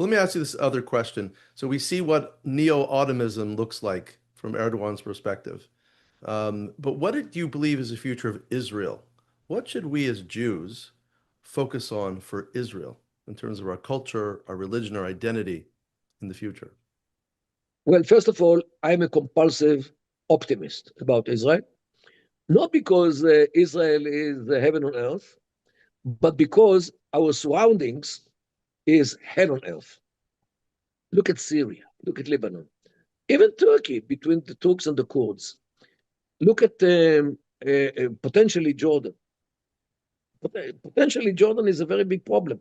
Well, let me ask you this other question. So we see what neo-Ottomanism looks like from Erdogan's perspective. But what do you believe is the future of Israel? What should we as Jews focus on for Israel in terms of our culture, our religion, our identity in the future? Well, first of all, I'm a compulsive optimist about Israel, not because Israel is the heaven on earth, but because our surroundings is hell on earth. Look at Syria, look at Lebanon, even Turkey between the Turks and the Kurds. Look at potentially Jordan. Potentially Jordan is a very big problem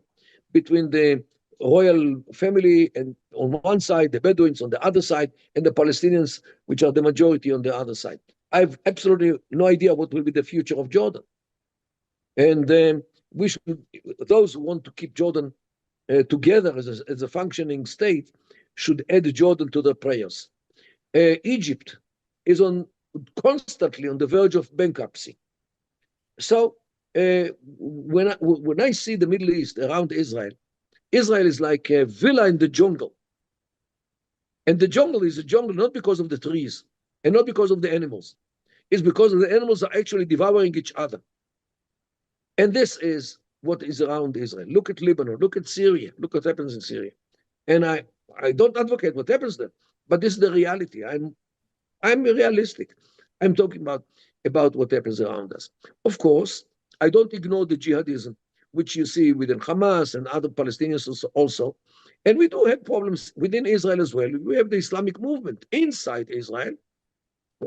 between the royal family and on one side, the Bedouins on the other side, and the Palestinians, which are the majority on the other side. I have absolutely no idea what will be the future of Jordan. And we should, those who want to keep Jordan together as a functioning state should add Jordan to their prayers. Egypt is constantly on the verge of bankruptcy. So when I see the Middle East around Israel, Israel is like a villa in the jungle. And the jungle is a jungle not because of the trees and not because of the animals. It's because the animals are actually devouring each other. And this is what is around Israel. Look at Lebanon, look at Syria, look what happens in Syria. And I don't advocate what happens there, but this is the reality. I'm realistic. I'm talking about what happens around us. Of course, I don't ignore the jihadism, which you see within Hamas and other Palestinians also. And we do have problems within Israel as well. We have the Islamic movement inside Israel,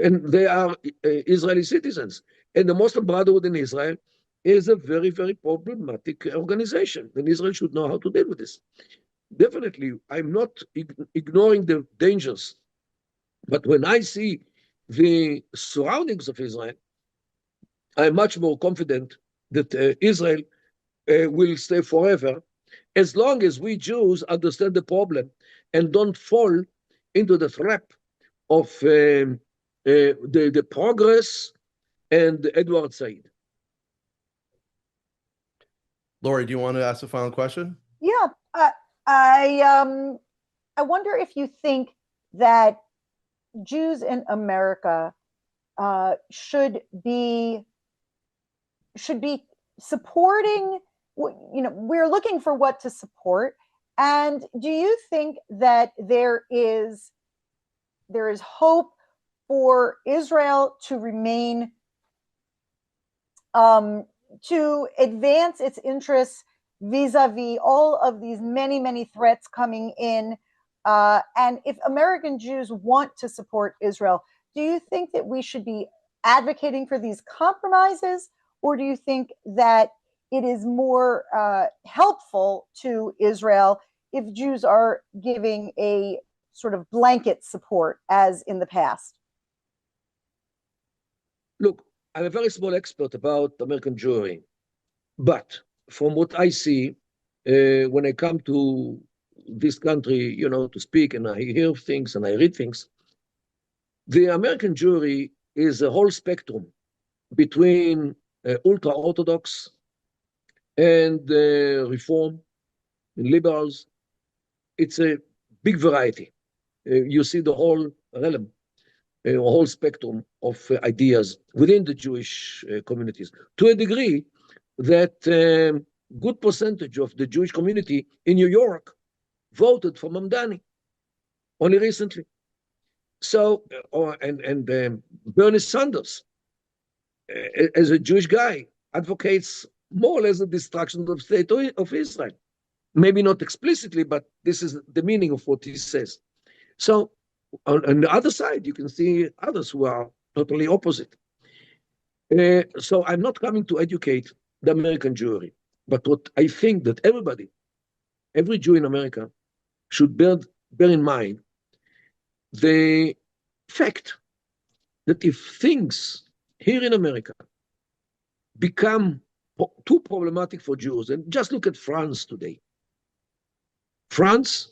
and they are Israeli citizens. And the Muslim Brotherhood in Israel is a very, very problematic organization, and Israel should know how to deal with this. Definitely, I'm not ignoring the dangers, but when I see the surroundings of Israel, I'm much more confident that Israel will stay forever, as long as we Jews understand the problem and don't fall into the trap of the progress and Edward Said. Lori, do you want to ask a final question? Yeah, I wonder if you think that Jews in America should be supporting. We're looking for what to support, and do you think that there is hope for Israel to remain to advance its interests vis-a-vis all of these many, many threats coming in? And if American Jews want to support Israel, do you think that we should be advocating for these compromises, or do you think that it is more helpful to Israel if Jews are giving a sort of blanket support as in the past? Look, I'm a very small expert about American Jewry, but from what I see, when I come to this country, to speak, and I hear things and I read things, the American Jewry is a whole spectrum between ultra-Orthodox and Reform, and liberals. It's a big variety. You see the whole realm, a whole spectrum of ideas within the Jewish communities, to a degree that good percentage of the Jewish community in New York voted for Mamdani only recently. So, Bernie Sanders, as a Jewish guy, advocates more or less the destruction of the state of Israel. Maybe not explicitly, but this is the meaning of what he says. So, on the other side, you can see others who are totally opposite. So I'm not coming to educate the American Jewry, but what I think that every Jew in America should bear in mind the fact that if things here in America become too problematic for Jews, and just look at France today. France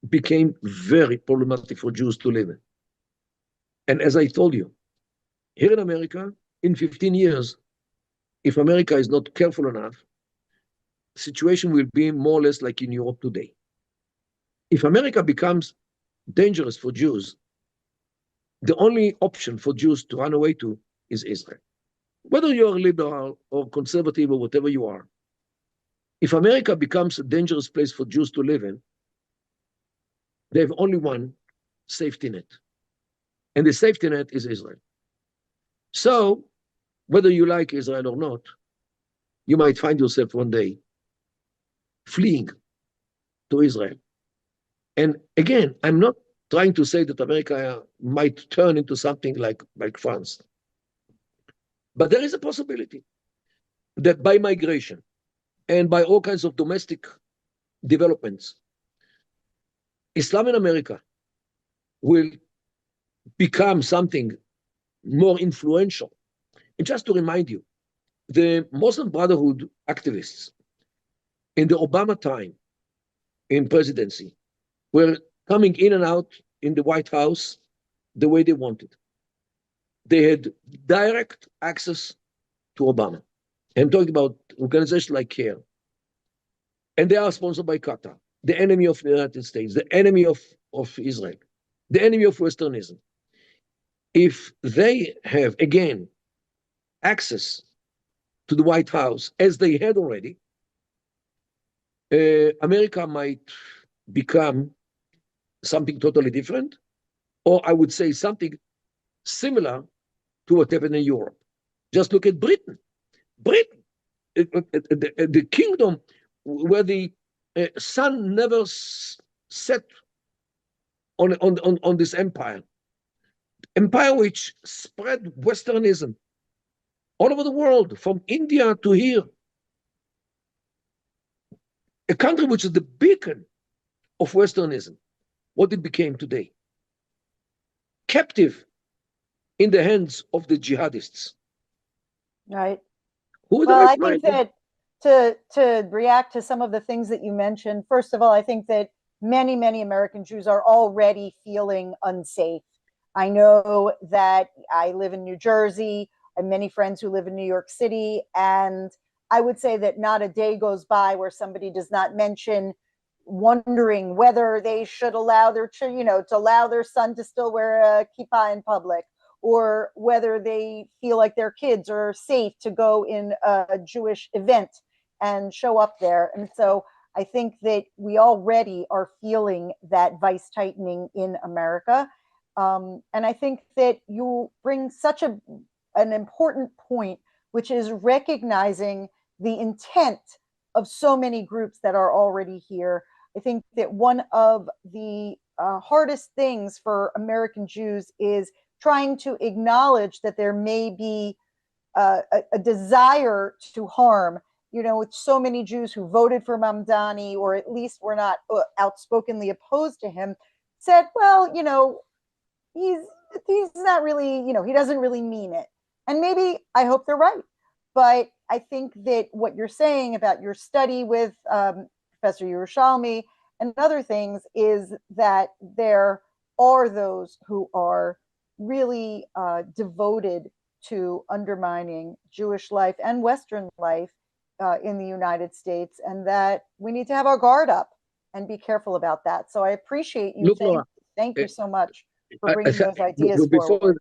became very problematic for Jews to live in. And as I told you, here in America, in 15 years, if America is not careful enough, the situation will be more or less like in Europe today. if America becomes dangerous for Jews, the only option for Jews to run away to is Israel. Whether you're liberal or conservative or whatever you are, if America becomes a dangerous place for Jews to live in, they have only one safety net. And the safety net is Israel. So, whether you like Israel or not, you might find yourself one day fleeing to Israel. And again, I'm not trying to say that America might turn into something like France. But there is a possibility that by migration and by all kinds of domestic developments, Islam in America will become something more influential. And just to remind you, the Muslim Brotherhood activists in the Obama time in presidency were coming in and out in the White House the way they wanted. They had direct access to Obama. I'm talking about organizations like CARE. And they are sponsored by Qatar, the enemy of the United States, the enemy of Israel, the enemy of Westernism. If they have, again, access to the White House, as they had already, America might become something totally different, or I would say something similar to what happened in Europe. Just look at Britain. Britain, the kingdom where the sun never set on this empire which spread Westernism all over the world, from India to here. A country which is the beacon of Westernism, what it became today. Captive in the hands of the jihadists. Right. Who Well, I think that to react to some of the things that you mentioned, first of all, I think that many, many American Jews are already feeling unsafe. I know that I live in New Jersey. I have many friends who live in New York City, and I would say that not a day goes by where somebody does not mention wondering whether they should allow their, to allow their son to still wear a kippah in public, or whether they feel like their kids are safe to go in a Jewish event and show up there. And so I think that we already are feeling that vice tightening in America. And I think that you bring such an important point, which is recognizing the intent of so many groups that are already here. I think that one of the hardest things for American Jews is trying to acknowledge that there may be a desire to harm. With so many Jews who voted for Mamdani, or at least were not outspokenly opposed to him, said, well, he's not really, he doesn't really mean it. And maybe, I hope they're right. But I think that what you're saying about your study with Professor Yerushalmi and other things is that there are those who are really devoted to undermining Jewish life and Western life in the United States, and that we need to have our guard up and be careful about that. So I appreciate you. Look, Laura, Thank you so much for bringing those ideas forward.